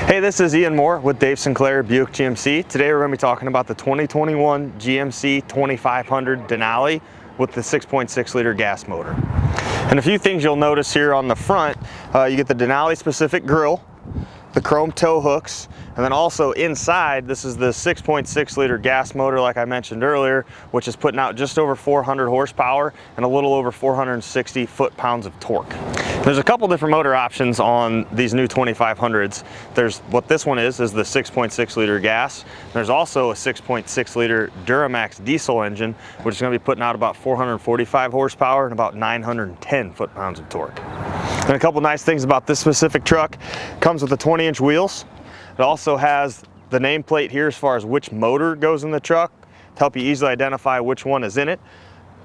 Hey, this is Ian Moore with Dave Sinclair, Buick GMC. Today we're going to be talking about the 2021 GMC 2500 Denali with the 6.6 liter gas motor. And a few things you'll notice here on the front, you get the Denali specific grille, the chrome tow hooks, and then also inside, this is the 6.6 liter gas motor like I mentioned earlier, which is putting out just over 400 horsepower and a little over 460 foot-pounds of torque. There's a couple different motor options on these new 2500s. There's what this one is the 6.6 liter gas. There's also a 6.6 liter Duramax diesel engine, which is going to be putting out about 445 horsepower and about 910 foot-pounds of torque. And a couple nice things about this specific truck, comes with the 20-inch wheels. It also has the nameplate here as far as which motor goes in the truck to help you easily identify which one is in it.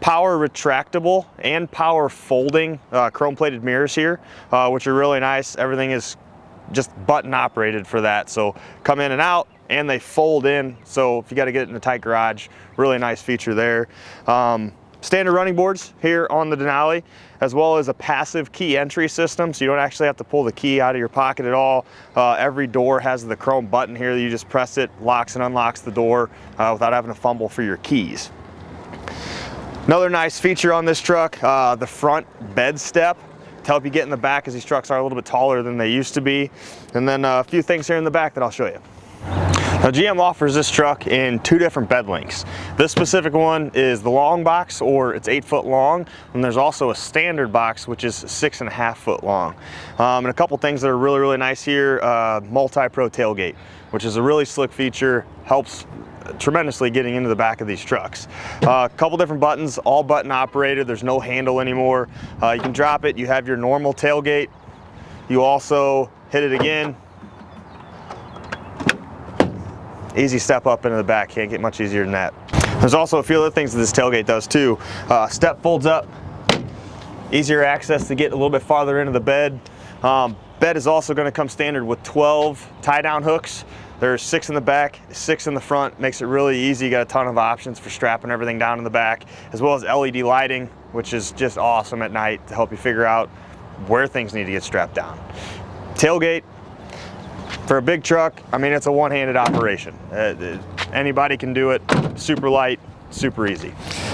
Power retractable and power folding chrome plated mirrors here, which are really nice. Everything is just button operated for that. So come in and out and they fold in. So if you got to get it in a tight garage, really nice feature there. Standard running boards here on the Denali, as well as a passive key entry system, so you don't actually have to pull the key out of your pocket at all. Every door has the chrome button here that you just press it, locks and unlocks the door without having to fumble for your keys. Another nice feature on this truck, the front bed step to help you get in the back, as these trucks are a little bit taller than they used to be. And then a few things here in the back that I'll show you. Now GM offers this truck in two different bed lengths. This specific one is the long box, or it's 8 foot long, and there's also a standard box which is 6.5 foot long. And a couple things that are really nice here, multi-pro tailgate, which is a really slick feature, helps tremendously getting into the back of these trucks. A couple different buttons, all button operated, there's no handle anymore. You can drop it, you have your normal tailgate, you also hit it again. Easy step up into the back, can't get much easier than that. There's also a few other things that this tailgate does too. Step folds up, easier access to get a little bit farther into the bed. Bed is also going to come standard with 12 tie-down hooks. There's 6 in the back, 6 in the front, makes it really easy. You got a ton of options for strapping everything down in the back, as well as LED lighting, which is just awesome at night to help you figure out where things need to get strapped down. Tailgate, for a big truck, I mean, it's a one-handed operation. Anybody can do it, super light, super easy.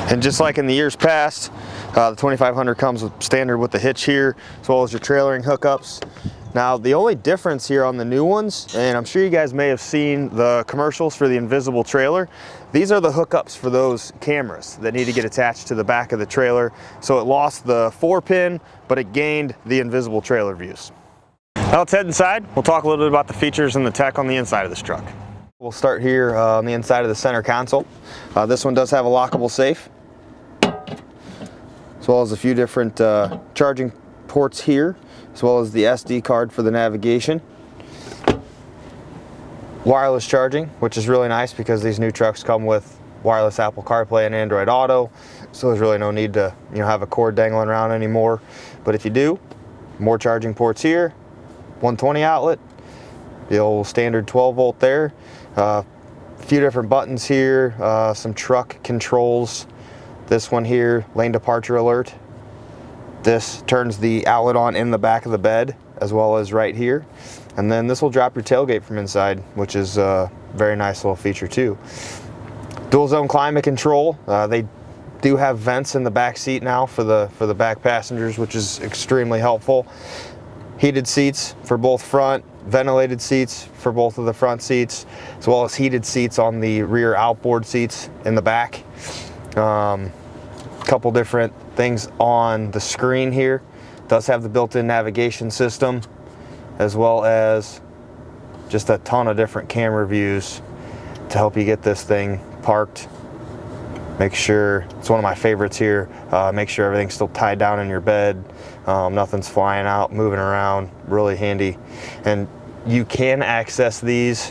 And just like in the years past, the 2500 comes with standard with the hitch here, as well as your trailering hookups. Now, the only difference here on the new ones, and I'm sure you guys may have seen the commercials for the invisible trailer, these are the hookups for those cameras that need to get attached to the back of the trailer. So it lost the 4-pin, but it gained the invisible trailer views. Now let's head inside. We'll talk a little bit about the features and the tech on the inside of this truck. We'll start here on the inside of the center console. This one does have a lockable safe, as well as a few different charging ports here, as well as the SD card for the navigation. Wireless charging, which is really nice because these new trucks come with wireless Apple CarPlay and Android Auto, so there's really no need to have a cord dangling around anymore. But if you do, more charging ports here. 120 outlet, the old standard 12 volt there. A few different buttons here, some truck controls. This one here, lane departure alert. This turns the outlet on in the back of the bed, as well as right here. And then this will drop your tailgate from inside, which is a very nice little feature too. Dual zone climate control. They do have vents in the back seat now for the back passengers, which is extremely helpful. Heated seats for both front, ventilated seats for both of the front seats, as well as heated seats on the rear outboard seats in the back. Couple different things on the screen here. Does have the built-in navigation system, as well as just a ton of different camera views to help you get this thing parked. Make sure, it's one of my favorites here, make sure everything's still tied down in your bed, nothing's flying out, moving around, really handy. And you can access these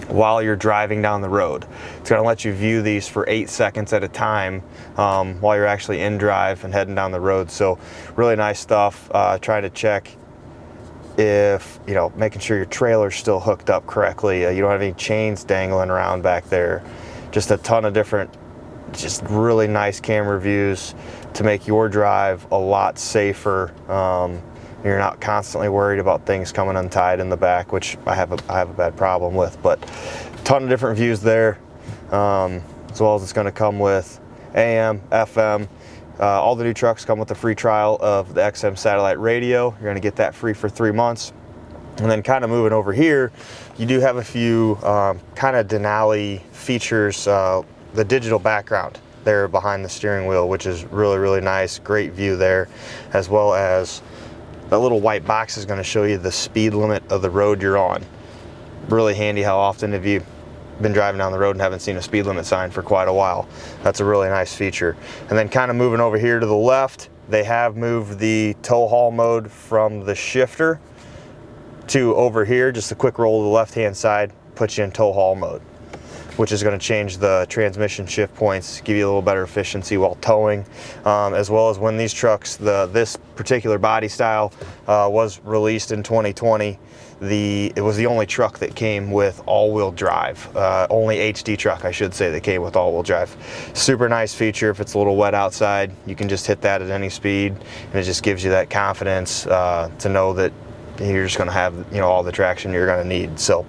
while you're driving down the road. It's going to let you view these for 8 seconds at a time while you're actually in drive and heading down the road. So really nice stuff. Trying to check if, making sure your trailer's still hooked up correctly. You don't have any chains dangling around back there. Just a ton of different, just really nice camera views to make your drive a lot safer You're not constantly worried about things coming untied in the back, which I have a bad problem with. But a ton of different views there, as well as it's going to come with AM, FM. All the new trucks come with a free trial of the XM satellite radio. You're going to get that free for 3 months. And then kind of moving over here, you do have a few kind of Denali features, the digital background there behind the steering wheel, which is really, really nice. Great view there, as well as that little white box is going to show you the speed limit of the road you're on. Really handy. How often have you been driving down the road and haven't seen a speed limit sign for quite a while? That's a really nice feature. And then kind of moving over here to the left, they have moved the tow haul mode from the shifter to over here. Just a quick roll to the left hand side puts you in tow haul mode, which is going to change the transmission shift points, give you a little better efficiency while towing, as well as when these trucks, this particular body style was released in 2020. It was the only truck that came with all-wheel drive, only HD truck, I should say, that came with all-wheel drive. Super nice feature. If it's a little wet outside, you can just hit that at any speed, and it just gives you that confidence to know that you're just going to have, you know, all the traction you're going to need. So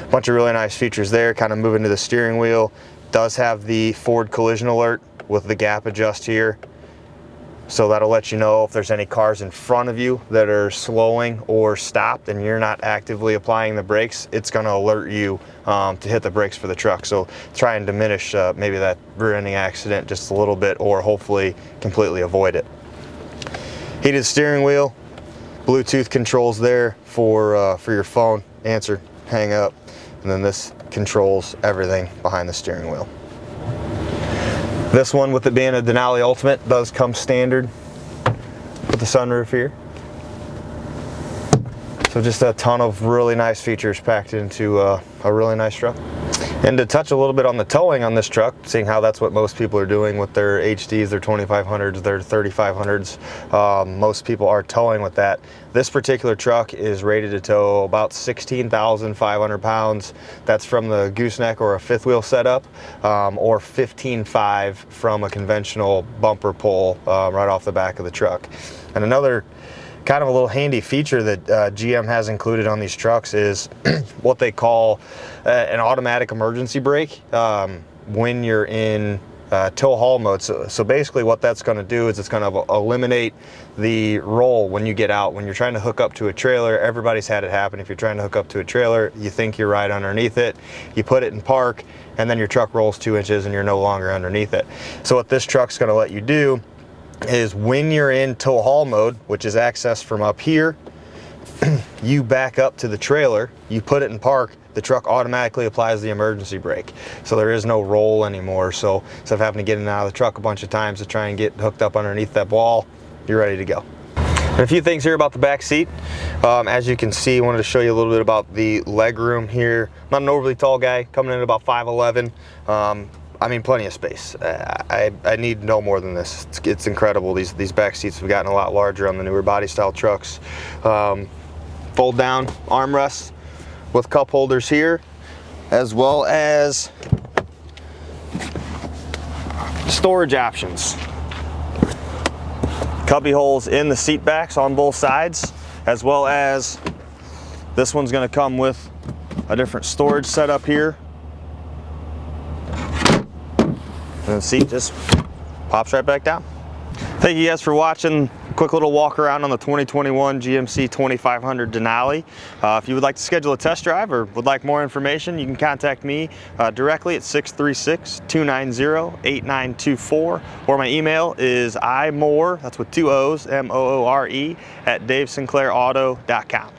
a bunch of really nice features there. Kind of moving to the steering wheel, does have the forward collision alert with the gap adjust here, so that'll let you know if there's any cars in front of you that are slowing or stopped and you're not actively applying the brakes. It's going to alert you to hit the brakes for the truck, so try and diminish maybe that rear-ending accident just a little bit, or hopefully completely avoid it. Heated steering wheel, Bluetooth controls there for your phone, answer, hang up, and then this controls everything behind the steering wheel. This one, with it being a Denali Ultimate, does come standard with the sunroof here. So just a ton of really nice features packed into a really nice truck. And to touch a little bit on the towing on this truck, seeing how that's what most people are doing with their HDs, their 2500s, their 3500s. Most people are towing with that. This particular truck is rated to tow about 16,500 pounds. That's from the gooseneck or a fifth wheel setup, or 15.5 from a conventional bumper pull right off the back of the truck. And another kind of a little handy feature that GM has included on these trucks is what they call an automatic emergency brake when you're in tow haul mode. So basically what that's going to do is it's going to eliminate the roll when you get out. When you're trying to hook up to a trailer, everybody's had it happen. If you're trying to hook up to a trailer, you think you're right underneath it, you put it in park, and then your truck rolls 2 inches and you're no longer underneath it. So what this truck's going to let you do is when you're in tow haul mode, which is accessed from up here, you back up to the trailer, you put it in park, the truck automatically applies the emergency brake. So there is no roll anymore. So instead of having to get in and out of the truck a bunch of times to try and get hooked up underneath that wall, you're ready to go. And a few things here about the back seat. As you can see, I wanted to show you a little bit about the leg room here. I'm not an overly tall guy, coming in at about 5'11". I mean, plenty of space. I need no more than this. It's incredible. These back seats have gotten a lot larger on the newer body style trucks. Fold down armrests with cup holders here, as well as storage options. Cubby holes in the seat backs on both sides, as well as this one's going to come with a different storage setup here. And the seat just pops right back down. Thank you guys for watching. Quick little walk around on the 2021 GMC 2500 Denali. If you would like to schedule a test drive or would like more information, you can contact me directly at 636-290-8924, or my email is imoore, that's with 2 O's, M-O-O-R-E, @davesinclairauto.com.